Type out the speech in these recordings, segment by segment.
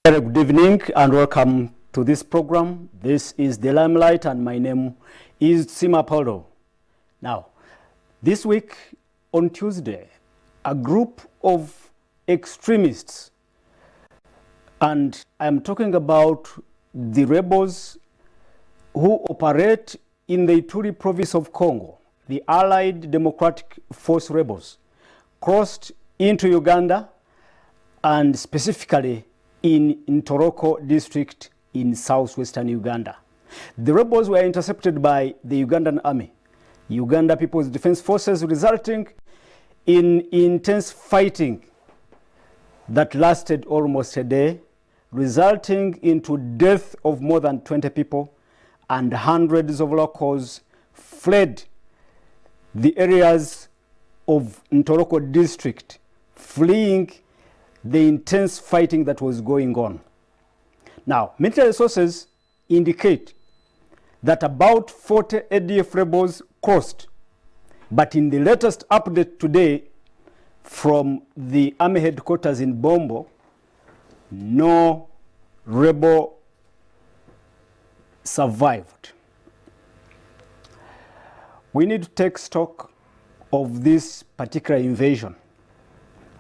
Very good evening and welcome to this program. This is the Limelight and my name is Sima Paulo. Now, this week on Tuesday, a group of extremists, and I'm talking about the rebels who operate in the Ituri province of Congo, the Allied Democratic Force rebels, crossed into Uganda and specifically in Ntoroko district in southwestern Uganda. The rebels were intercepted by the Ugandan army, Uganda People's Defense Forces, resulting in intense fighting that lasted almost a day, resulting into death of more than 20 people, and hundreds of locals fled the areas of Ntoroko district, fleeing the intense fighting that was going on. Now, military sources indicate that about 40 ADF rebels crossed, but in the latest update today from the army headquarters in Bombo, no rebel survived. We need to take stock of this particular invasion,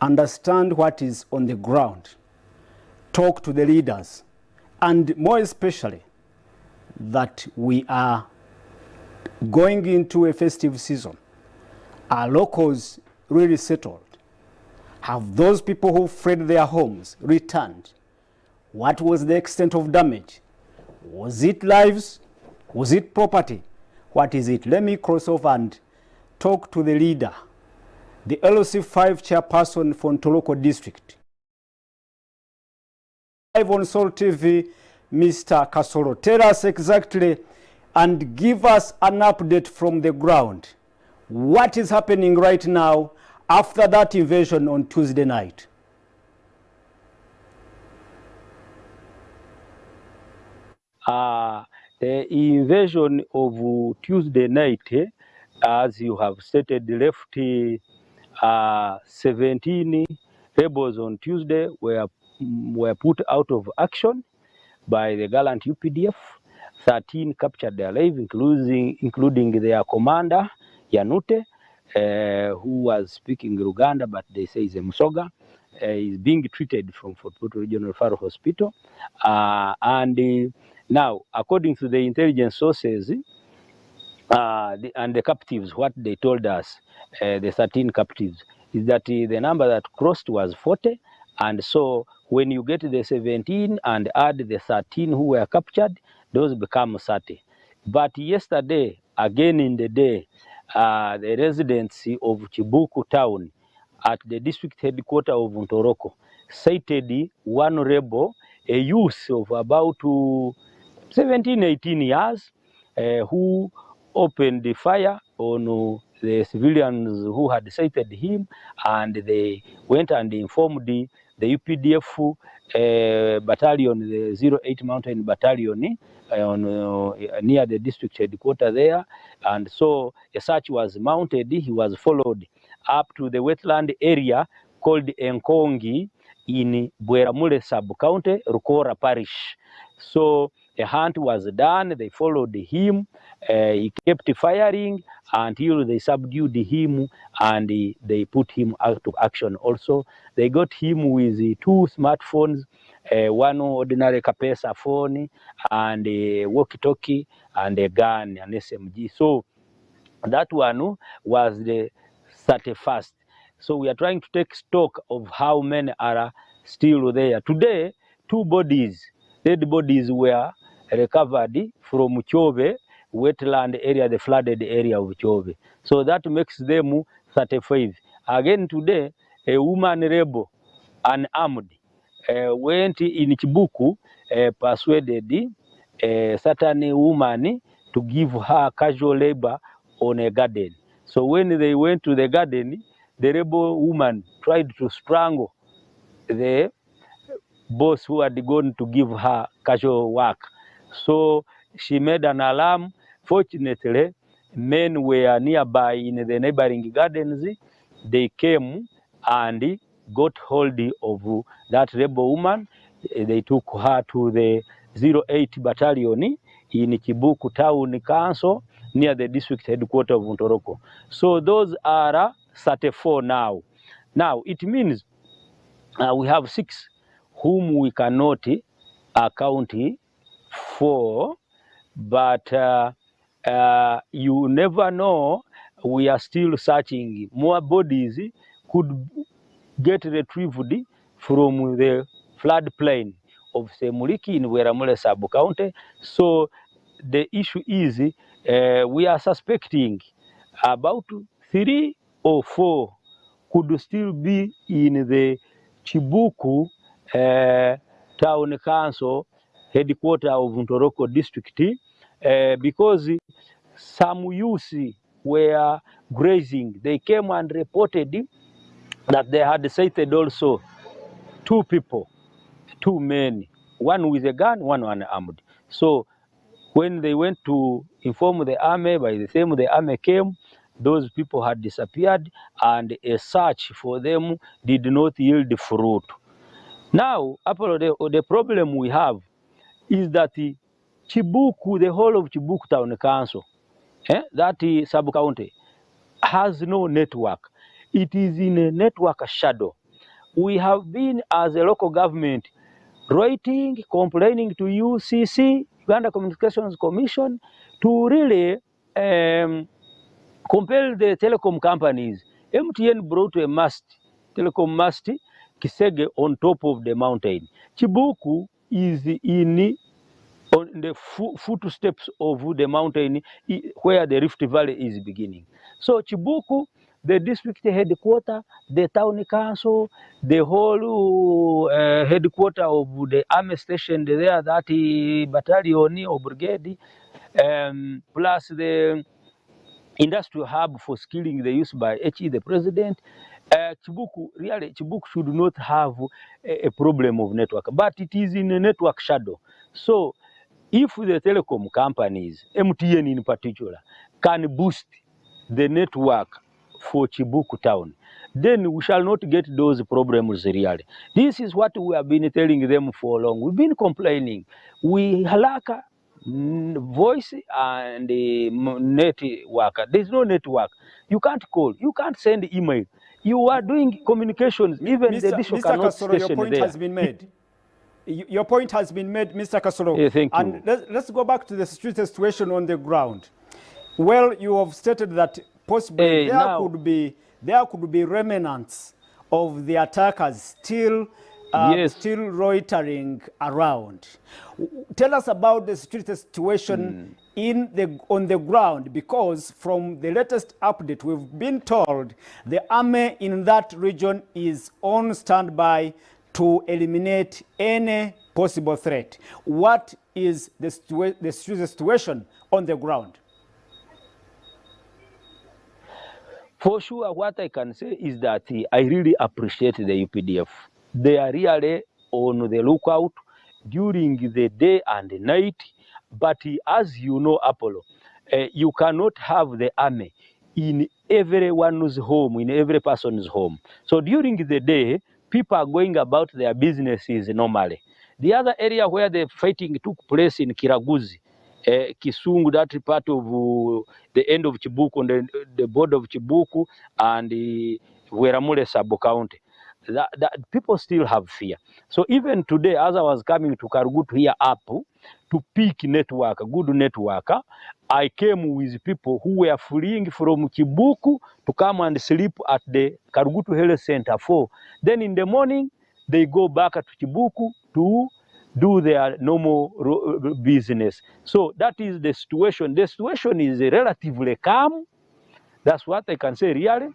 understand what is on the ground, talk to the leaders, and more especially that we are going into a festive season. Are locals really settled? Have those people who fled their homes returned? What was the extent of damage? Was it lives? Was it property? What is it? Let me cross over and talk to the leader, the LOC5 chairperson for Ntoroko district. Live on Soul TV, Mr. Kasoro, tell us exactly and give us an update from the ground. What is happening right now after that invasion on Tuesday night? The invasion of Tuesday night, as you have stated, left 17 rebels on Tuesday were put out of action by the gallant UPDF. 13 captured alive, including their commander Yanute, who was speaking Luganda, but they say he's a Musoga. Is being treated from Fort Portal Regional Referral Hospital, now, according to the intelligence sources and the captives, what they told us, the 13 captives, is that the number that crossed was 40. And so when you get the 17 and add the 13 who were captured, those become 30. But yesterday, again in the day, the residents of Chibuku town at the district headquarters of Ntoroko cited one rebel, a youth of about 17, 18 years, who opened the fire on the civilians who had sighted him, and they went and informed the UPDF battalion, the 08 Mountain Battalion, near the district headquarters there. And so a search was mounted. He was followed up to the wetland area called Enkongi in Bweramule sub-county, Rukora parish. So a hunt was done. They followed him. He kept firing until they subdued him, and they put him out of action. Also, they got him with 2 smartphones, one ordinary Kapesa phone, and a walkie-talkie, and a gun, an SMG. So that one was the 31st. So we are trying to take stock of how many are still there. Today, 2 bodies, dead bodies, were recovered from Chove wetland area, the flooded area of Chove. So that makes them 35. Again today, a woman rebel, unarmed, went in Chibuku, persuaded a certain woman to give her casual labor on a garden. So when they went to the garden, the rebel woman tried to strangle the boss who had gone to give her casual work. So she made an alarm. Fortunately, men were nearby in the neighboring gardens. They came and got hold of that rebel woman, they took her to the 08 Battalion in Chibuku Town Council near the district headquarters of Ntoroko. So those are 34 now. Now it means we have 6 whom we cannot account for, but you never know. We are still searching. More bodies could get retrieved from the floodplain of Semuliki in Weramule sub-county. So the issue is we are suspecting about 3 or 4 could still be in the Chibuku town council headquarters of Ntoroko district because some youths were grazing. They came and reported that they had sighted also 2 people, 2 men, one with a gun, one unarmed. So when they went to inform the army, by the time the army came, those people had disappeared, and a search for them did not yield fruit. Now, the problem we have is that Chibuku, the whole of Chibuku Town Council, that sub-county, has no network. It is in a network shadow. We have been, as a local government, writing, complaining to UCC, Uganda Communications Commission, to really compel the telecom companies. MTN brought a mast, telecom mast, Kisege on top of the mountain. Chibuku is on the footsteps of the mountain where the Rift Valley is beginning. So Chibuku, the district headquarters, the town council, the whole headquarters of the army station there, that battalion or brigade, plus the industrial hub for skilling the youth by HE, the president. Chibuku, really, Chibuku should not have a problem of network, but it is in a network shadow. So if the telecom companies, MTN in particular, can boost the network for Chibuku town, then we shall not get those problems really. This is what we have been telling them for long. We've been complaining. We lack voice and network. There's no network. You can't call. You can't send email. You are doing communications. Even the dish cannot Kasoro, station your point there. has been made. Your point has been made, Mr. Kasoro. Yeah, thank you. And let's go back to the security situation on the ground. Well, you have stated that possibly there could be remnants of the attackers still still loitering around. Tell us about the security situation on the ground, because from the latest update we've been told the army in that region is on standby to eliminate any possible threat. What is the security situation on the ground? For sure, what I can say is that I really appreciate the UPDF. They are really on the lookout during the day and the night. But as you know, Apollo, you cannot have the army in everyone's home, in every person's home. So during the day, people are going about their businesses normally. The other area where the fighting took place in Kiraguzi, Kisungu, that part of the end of Chibuku, on the border of Chibuku and Weramule sub-county, that people still have fear. So even today, as I was coming to Karugutu here up to pick network, good network, I came with people who were fleeing from Chibuku to come and sleep at the Karugutu Health Center 4. Then in the morning, they go back to Chibuku to do their normal business. So that is the situation. The situation is relatively calm. That's what I can say really,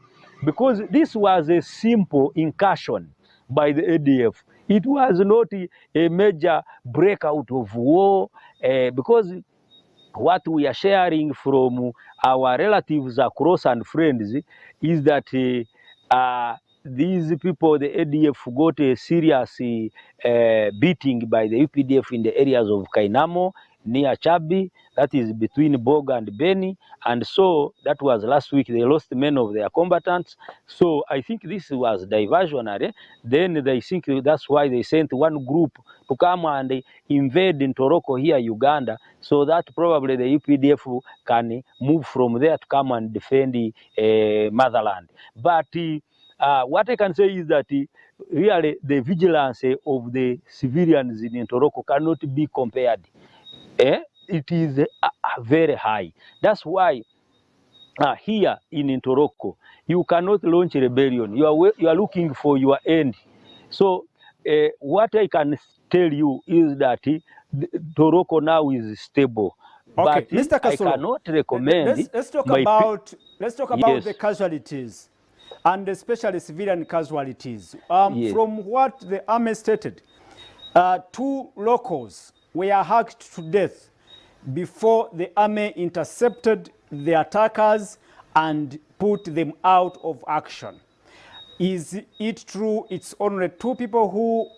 because this was a simple incursion by the ADF. It was not a major breakout of war, because what we are sharing from our relatives across and friends is that these people, the ADF, got a serious beating by the UPDF in the areas of Kainamo, near Chabi, that is between Boga and Beni, and so that was last week. They lost many of their combatants. So I think this was diversionary. Then they think that's why they sent one group to come and invade in Toroko here, Uganda, so that probably the UPDF can move from there to come and defend motherland. But what I can say is that really the vigilance of the civilians in Toroko cannot be compared. It is very high. That's why here in Toroko, you cannot launch a rebellion. You are looking for your end. So what I can tell you is that Toroko now is stable. Okay, But Mr. Kasolo, I cannot recommend. let's talk about the casualties, and especially civilian casualties. Yes. From what the army stated, 2 locals were hacked to death before the army intercepted the attackers and put them out of action. Is it true it's only 2 people who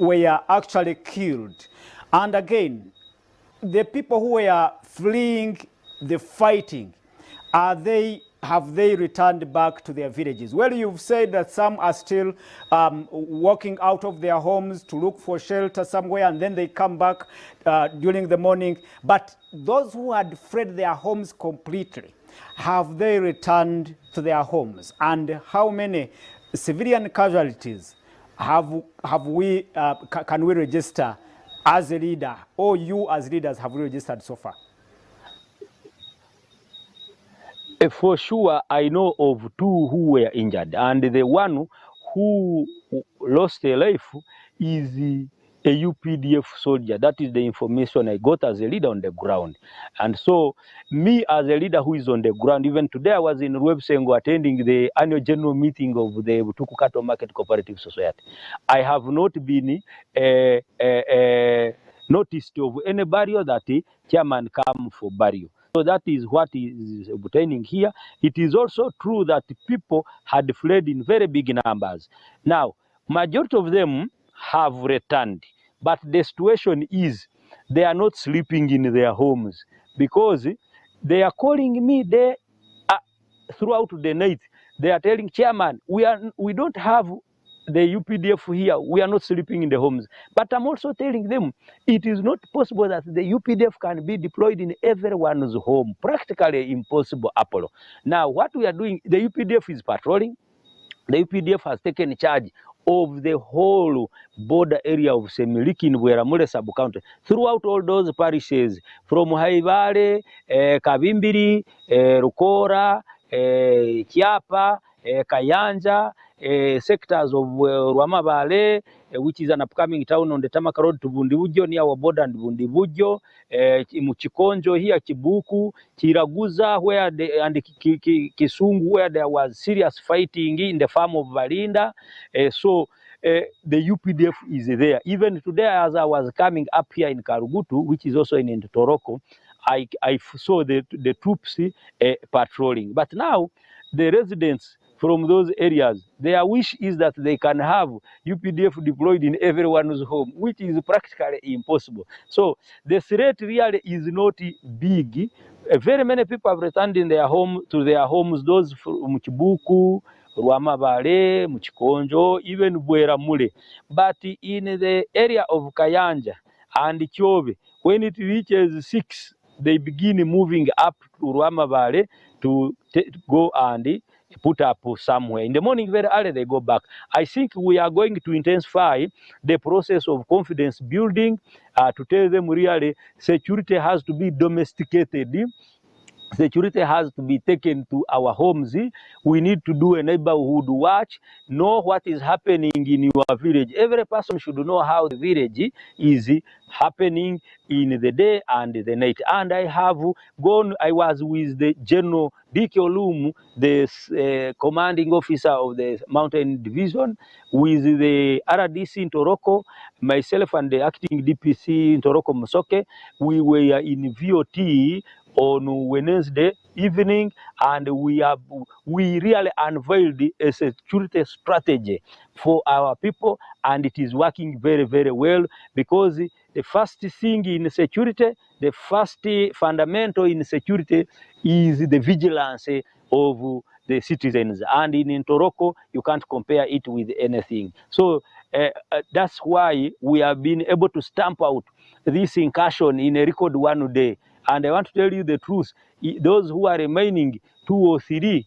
were actually killed? And again, the people who were fleeing the fighting, have they returned back to their villages? Well, you've said that some are still walking out of their homes to look for shelter somewhere, and then they come back during the morning. But those who had fled their homes completely, have they returned to their homes? And how many civilian casualties can we register as a leader, or you as leaders have registered so far? For sure, I know of 2 who were injured, and the one who lost a life is a UPDF soldier. That is the information I got as a leader on the ground. And so, me as a leader who is on the ground, even today I was in Rwenzori attending the annual general meeting of the Butuku Cattle Market Cooperative Society. I have not been noticed of any burial that chairman come for burial. So that is what is obtaining here. It is also true that people had fled in very big numbers. Now, majority of them have returned, but the situation is they are not sleeping in their homes because they are calling me there throughout the night. They are telling chairman, we don't have the UPDF here, we are not sleeping in the homes. But I'm also telling them it is not possible that the UPDF can be deployed in everyone's home. Practically impossible, Apollo. Now, what we are doing, the UPDF is patrolling. The UPDF has taken charge of the whole border area of Semiliki in Bweramule sub-county, throughout all those parishes, from Haibale, Kabimbiri, Rukora, Kiapa, Kayanja, sectors of Rwamabale, which is an upcoming town on the Tamaka Road to Bundibujo, near our border and Bundibujo, Muchikonjo here, Chibuku, Chiraguza, where and Kisungu, where there was serious fighting in the farm of Valinda. So the UPDF is there. Even today, as I was coming up here in Karugutu, which is also in Toroko, I saw the troops patrolling. But now, the residents from those areas, their wish is that they can have UPDF deployed in everyone's home, which is practically impossible. So the threat really is not big. Very many people have returned in their to their homes, those from Chibuku, Rwamabale, Muchikonjo, even Bweramule. But in the area of Kayanja and Chobe, when it reaches 6, they begin moving up to Rwamabale to go and put up somewhere. In the morning, very early, they go back. I think we are going to intensify the process of confidence building to tell them really security has to be domesticated. Security has to be taken to our homes. We need to do a neighborhood watch, know what is happening in your village. Every person should know how the village is happening in the day and the night. And I have gone, I was with the General Dike Olumu, the commanding officer of the Mountain Division, with the RDC in Toroko, myself and the acting DPC in Toroko Musoke. We were in VOT on Wednesday evening, and we really unveiled a security strategy for our people, and it is working very, very well, because the first thing in security, the first fundamental in security is the vigilance of the citizens, and in Toroko you can't compare it with anything. So that's why we have been able to stamp out this incursion in a record 1 day. And I want to tell you the truth, those who are remaining 2 or 3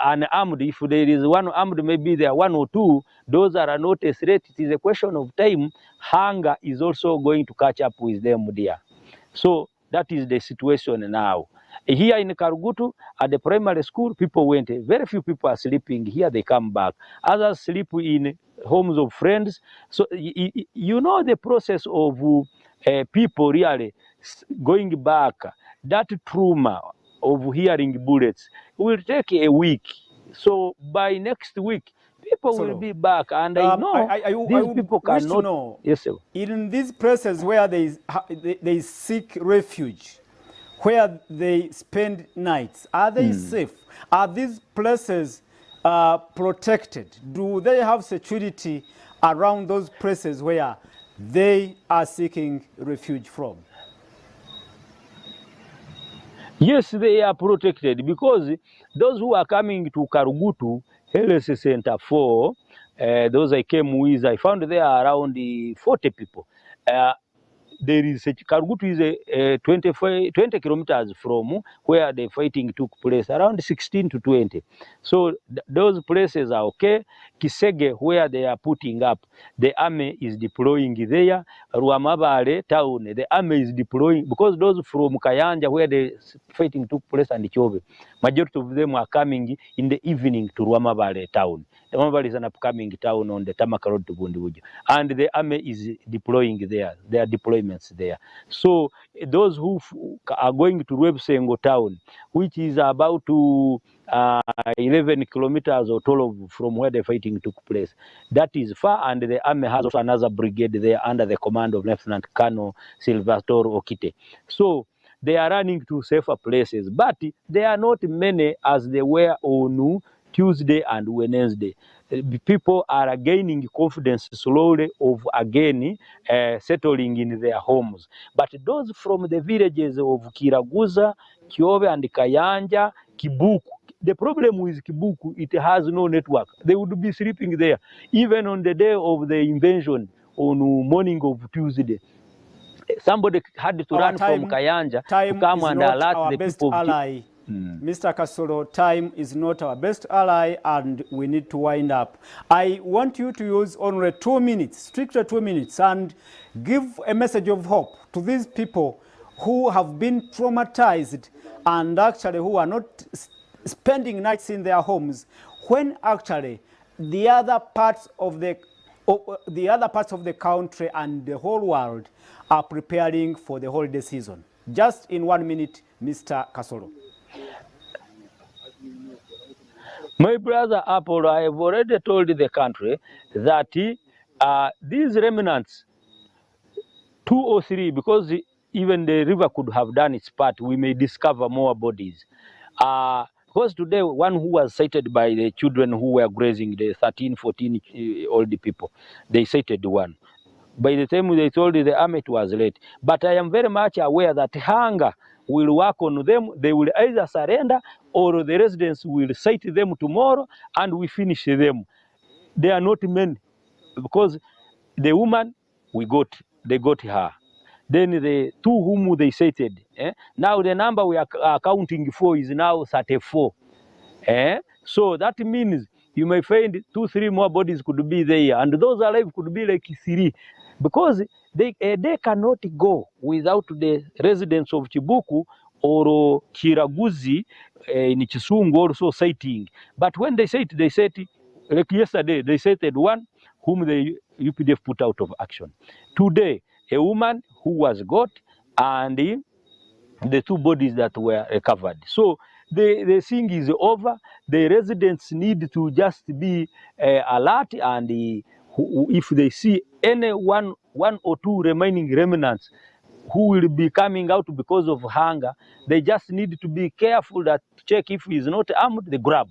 unarmed, if there is one armed, maybe there are 1 or 2, those are not a threat. It is a question of time. Hunger is also going to catch up with them there. So that is the situation now. Here in Karugutu, at the primary school, people went. Very few people are sleeping here. They come back. Others sleep in homes of friends. So you know the process of people really going back. That trauma of hearing bullets will take a week. So by next week, people will be back, and I know these people cannot. Know, yes, sir. In these places where they seek refuge, where they spend nights, are they safe? Are these places protected? Do they have security around those places where they are seeking refuge from? Yes, they are protected, because those who are coming to Karugutu Health Center 4, those I came with, I found there are around 40 people. There is Karugutu is 20 kilometers from where the fighting took place, around 16 to 20. So those places are okay. Kisege, where they are putting up, the army is deploying there. Rwamabale town, the army is deploying, because those from Kayanja, where the fighting took place, and Chove, majority of them are coming in the evening to Rwamabale town. Rwamabale is an upcoming town on the Tamaka Road to Bundibujo, and the army is deploying there. There are deployments there. So those who are going to Rwebsengo town, which is about to 11 kilometers or 12 from where the fighting took place, that is far, and the army has also another brigade there under the command of Lieutenant Colonel Silvator Okite. So they are running to safer places, but they are not many as they were on Tuesday and Wednesday. People are gaining confidence slowly of again settling in their homes. But those from the villages of Kiraguza, Kyove and Kayanja, Kibuku, the problem with Kibuku, it has no network. They would be sleeping there. Even on the day of the invasion, on morning of Tuesday, somebody had to run from Kayanja to come and alert the people of Mr. Kasolo, time is not our best ally, and we need to wind up. I want you to use only 2 minutes, strictly 2 minutes, and give a message of hope to these people who have been traumatized and actually who are not spending nights in their homes, when actually the other parts of the country and the whole world are preparing for the holiday season. Just in 1 minute, Mr. Kasolo. My brother Apollo, I have already told the country that these remnants, 2 or 3, because even the river could have done its part, we may discover more bodies. Because today, one who was cited by the children who were grazing, the 13, 14 old people, they cited one. By the time they told the army, it was late. But I am very much aware that hunger will work on them. They will either surrender, or the residents will cite them tomorrow and we finish them. They are not men, because the woman they got her. Then the 2 whom they cited. Now the number we are accounting for is now 34. So that means you may find 2, 3 more bodies could be there, and those alive could be like 3, because they cannot go without the residents of Chibuku or Kiraguzi in Chisungu also citing. But when they say it, like yesterday, they cited one whom the UPDF put out of action. Today, a woman who was got, and the 2 bodies that were recovered. So the thing is over. The residents need to just be alert, and if they see any one or 2 remaining remnants, who will be coming out because of hunger, they just need to be careful that check if he is not armed, they grab.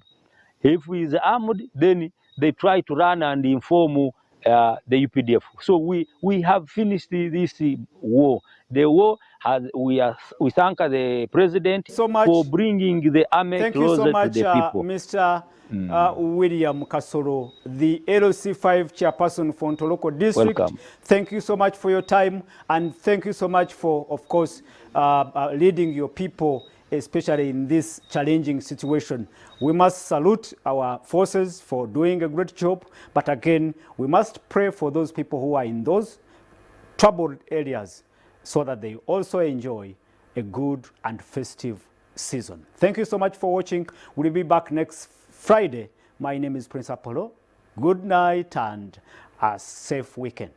If he is armed, then they try to run and inform the UPDF. So we have finished this war. The war has, we thank the president So much. for bringing the army Thank you closer so much, to the people. Mr. William Kasoro, the LOC5 chairperson for Ntoloko District. Welcome. Thank you so much for your time, and thank you so much for, of course, leading your people, especially in this challenging situation. We must salute our forces for doing a great job, but again, we must pray for those people who are in those troubled areas so that they also enjoy a good and festive season. Thank you so much for watching. We'll be back next Friday. My name is Prince Apollo. Good night and a safe weekend.